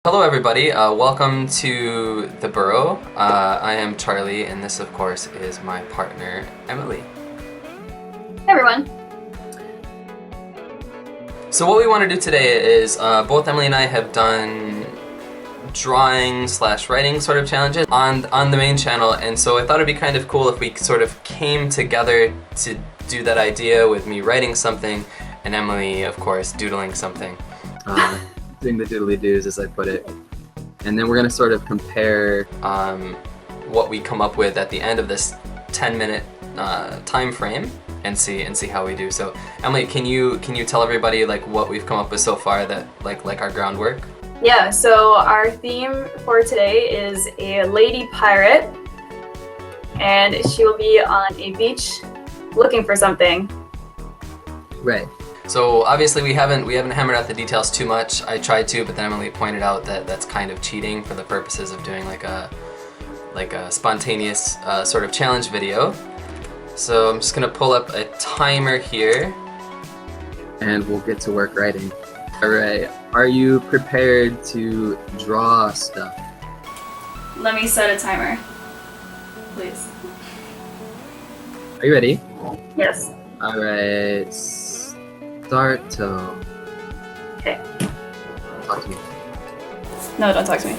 Hello everybody, welcome to The Burrow. I am Charlie and this of course is my partner, Emily. Hey everyone. So what we want to do today is, both Emily and I have done drawing/writing sort of challenges on the main channel, and so I thought it'd be kind of cool if we sort of came together to do that idea with me writing something and Emily of course doodling something. Doing the doodly-doos, as I put it. And then we're going to sort of compare what we come up with at the end of this 10-minute time frame and see how we do. So Emily, can you tell everybody like what we've come up with so far, that like our groundwork? Yeah, so our theme for today is a lady pirate, and she will be on a beach looking for something. Right. So obviously we haven't hammered out the details too much. I tried to, but then Emily pointed out that that's kind of cheating for the purposes of doing like a spontaneous sort of challenge video. So I'm just gonna pull up a timer here. And we'll get to work writing. Alright, are you prepared to draw stuff? Let me set a timer, please. Are you ready? Yes. Alright, start to... Okay. Talk to me. No, don't talk to me.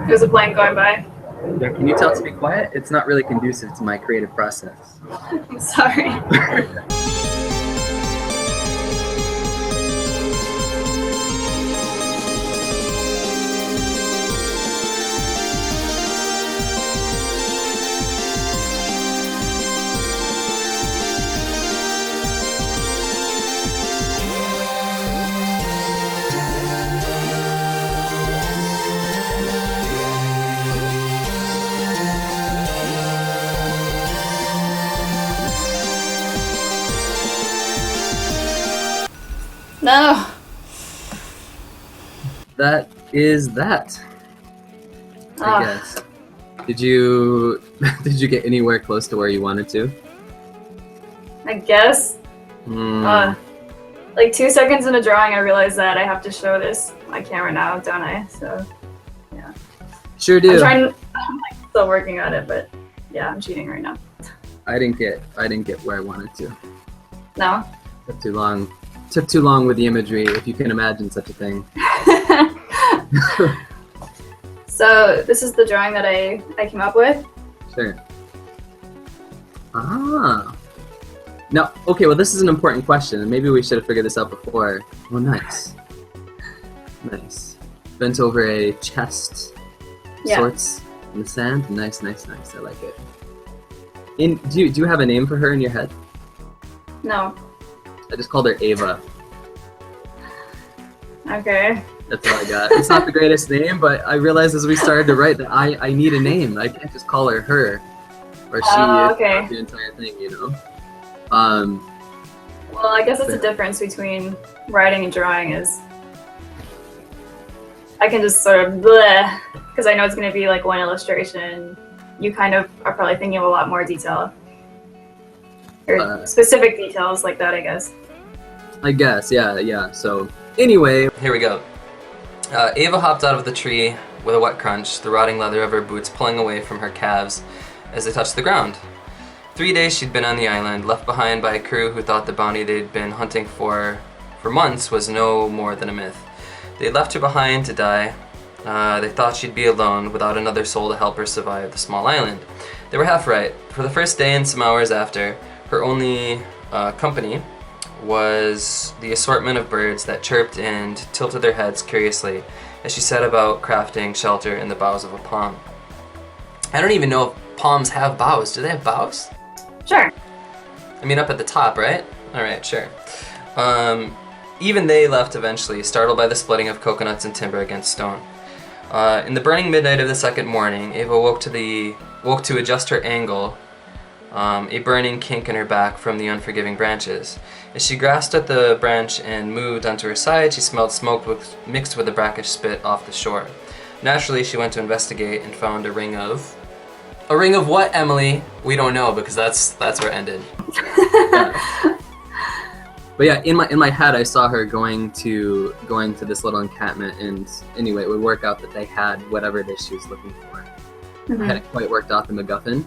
There's a plane going by. Yeah, can you tell it to be quiet? It's not really conducive to my creative process. I'm sorry. No. That is that, I Ah. guess. Did you get anywhere close to where you wanted to? I guess. Like 2 seconds in a drawing, I realized that I have to show this on my camera now, don't I? So, yeah. Sure do. I'm like still working on it, but yeah, I'm cheating right now. I didn't get where I wanted to. No. Took too long with the imagery, if you can imagine such a thing. So this is the drawing that I came up with. Sure. Ah. Now, okay, well this is an important question, and maybe we should have figured this out before. Oh, nice. Nice. Bent over a chest, Yeah. sorts, in the sand. Nice, nice, nice. I like it. Do you have a name for her in your head? No. I just called her Ava. Okay. That's all I got. It's not the greatest name, but I realized as we started to write that I need a name. I can't just call her, or she okay. the entire thing, you know? Well, I guess it's a difference between writing and drawing is I can just sort of bleh, because I know it's going to be like one illustration. You kind of are probably thinking of a lot more detail. Or specific details like that, I guess. I guess, yeah. So, anyway. Here we go. Ava hopped out of the tree with a wet crunch, the rotting leather of her boots pulling away from her calves as they touched the ground. 3 days she'd been on the island, left behind by a crew who thought the bounty they'd been hunting for months was no more than a myth. They'd left her behind to die. They thought she'd be alone, without another soul to help her survive the small island. They were half right. For the first day and some hours after, her only company was the assortment of birds that chirped and tilted their heads curiously as she set about crafting shelter in the boughs of a palm. I don't even know if palms have boughs. Do they have boughs? Sure. I mean, up at the top, right? Alright, sure. Even they left eventually, startled by the splitting of coconuts and timber against stone. In the burning midnight of the second morning, Ava woke to adjust her angle, a burning kink in her back from the unforgiving branches. As she grasped at the branch and moved onto her side, she smelled smoke mixed with the brackish spit off the shore. Naturally, she went to investigate and found a ring of... A ring of what, Emily? We don't know, because that's where it ended. But yeah, in my head, I saw her going to this little encampment, and anyway, it would work out that they had whatever it is she was looking for. I hadn't quite worked out the MacGuffin,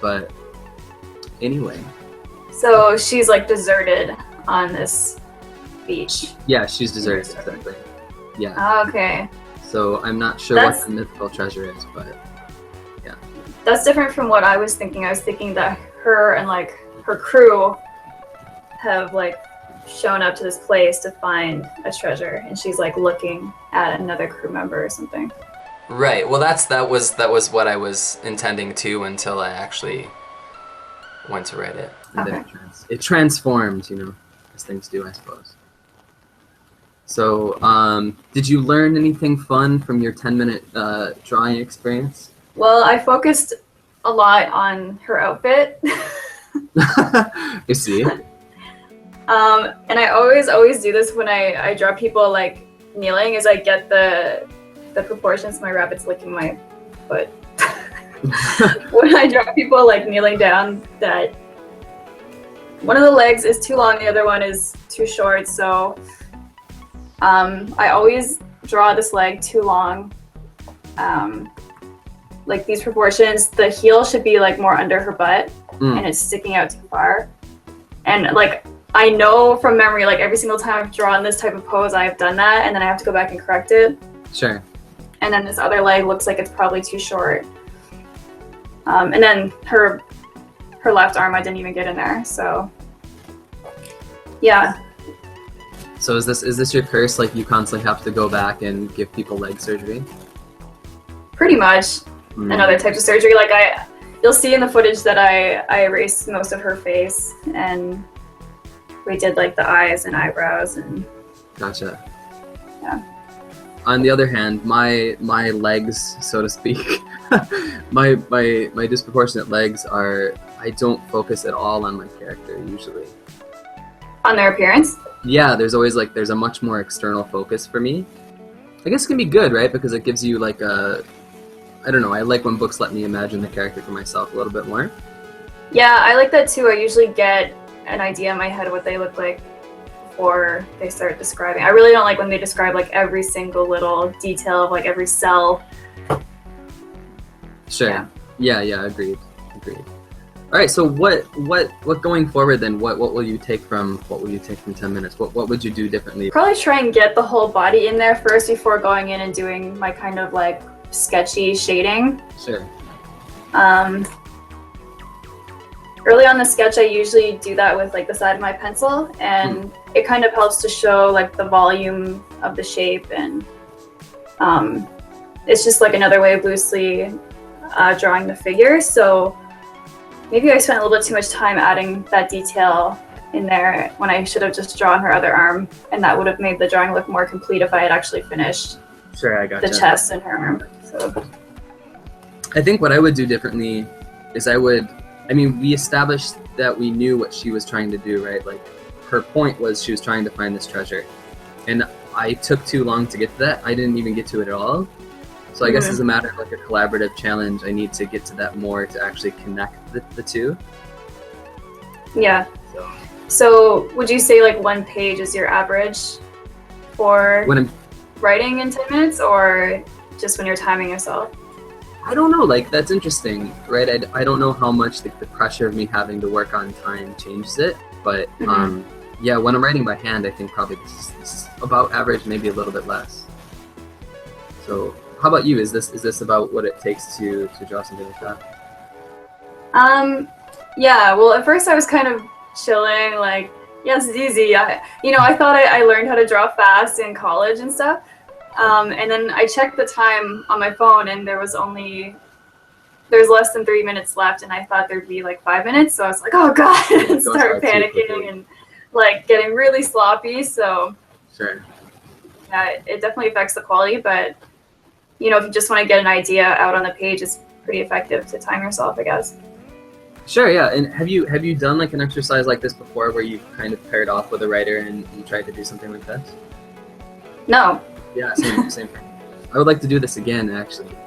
but anyway. So she's like deserted on this beach. Yeah, she's deserted, exactly. Yeah. Okay. So I'm not sure what the mythical treasure is, but yeah. That's different from what I was thinking. I was thinking that her and like her crew have like shown up to this place to find a treasure, and she's like looking at another crew member or something. Right. Well, that was what I was intending to until I actually went to write it. And then it transformed, as things do, I suppose. So, did you learn anything fun from your 10-minute drawing experience? Well, I focused a lot on her outfit. You see? And I always do this when I draw people like kneeling, is I get the proportions of my rabbit's licking my foot. When I draw people like kneeling down, that one of the legs is too long, the other one is too short, so I always draw this leg too long. Like these proportions, the heel should be like more under her butt, and it's sticking out too far. And like I know from memory, like every single time I've drawn this type of pose, I've done that, and then I have to go back and correct it. Sure. And then this other leg looks like it's probably too short. And then her left arm, I didn't even get in there. So yeah. So is this your curse? Like you constantly have to go back and give people leg surgery? Pretty much. And other types of surgery. Like you'll see in the footage that I erased most of her face, and we did like the eyes and eyebrows and. Gotcha. Yeah. On the other hand, my legs, so to speak, my disproportionate legs are, I don't focus at all on my character usually. On their appearance? Yeah, there's a much more external focus for me. I guess it can be good, right? Because it gives you like I don't know, I like when books let me imagine the character for myself a little bit more. Yeah, I like that too. I usually get an idea in my head of what they look like before they start describing. I really don't like when they describe like every single little detail of like every cell. Sure. Yeah, agreed. All right, so what going forward then? What will you take from 10 minutes? What would you do differently? Probably try and get the whole body in there first before going in and doing my kind of like sketchy shading. Sure. Early on the sketch, I usually do that with like the side of my pencil, and it kind of helps to show like the volume of the shape, and it's just like another way of loosely drawing the figure. So maybe I spent a little bit too much time adding that detail in there when I should have just drawn her other arm, and that would have made the drawing look more complete if I had actually finished Sure, I gotcha. the chest and her arm. So I think what I would do differently is we established that we knew what she was trying to do, right? Like her point was she was trying to find this treasure, and I took too long to get to that. I didn't even get to it at all. So I guess as a matter of like a collaborative challenge, I need to get to that more to actually connect the two. yeah. So would you say like 1 page is your average for When I'm writing in 10 minutes, or just when you're timing yourself? I don't know, like that's interesting, right? I don't know how much the pressure of me having to work on time changes it, but yeah, when I'm writing by hand, I think probably this is about average, maybe a little bit less. So how about you? Is this about what it takes to draw something like that? Yeah, well at first I was kind of chilling, like, yeah, this is easy. I thought I learned how to draw fast in college and stuff. And then I checked the time on my phone, and there's less than 3 minutes left, and I thought there'd be like 5 minutes. So I was like, oh god, and start panicking and like getting really sloppy. So Sure. yeah, it definitely affects the quality. But you know, if you just want to get an idea out on the page, it's pretty effective to time yourself, I guess. Sure, yeah. And have you done like an exercise like this before where you kind of paired off with a writer and you tried to do something like this? No. Yeah, same. I would like to do this again, actually. I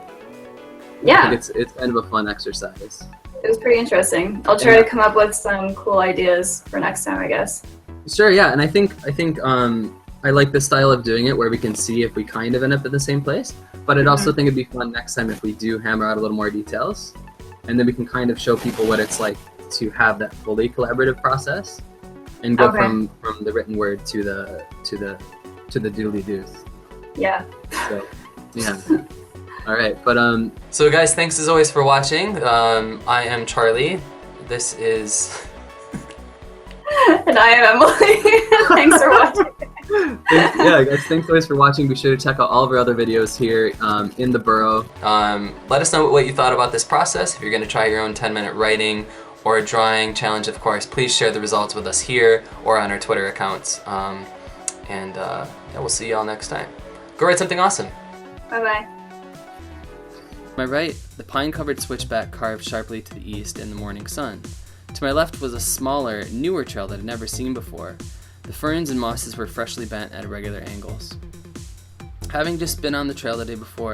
Yeah, think it's kind of a fun exercise. it was pretty interesting. I'll try to come up with some cool ideas for next time, I guess. Sure, yeah. And I think I like this style of doing it where we can see if we kind of end up at the same place. But I'd also think it'd be fun next time if we do hammer out a little more details, and then we can kind of show people what it's like to have that fully collaborative process and go Okay. from the written word to the doodly doos. Yeah. So yeah. All right, but So guys, thanks as always for watching. I am Charlie. This is... And I am Emily. Thanks for watching. yeah, guys, thanks always for watching. Be sure to check out all of our other videos here in the Burrow. Let us know what you thought about this process. If you're going to try your own 10-minute writing or drawing challenge, of course, please share the results with us here or on our Twitter accounts. Yeah, we'll see you all next time. Go write something awesome. Bye-bye. To my right, the pine-covered switchback carved sharply to the east in the morning sun. To my left was a smaller, newer trail that I'd never seen before. The ferns and mosses were freshly bent at irregular angles. Having just been on the trail the day before,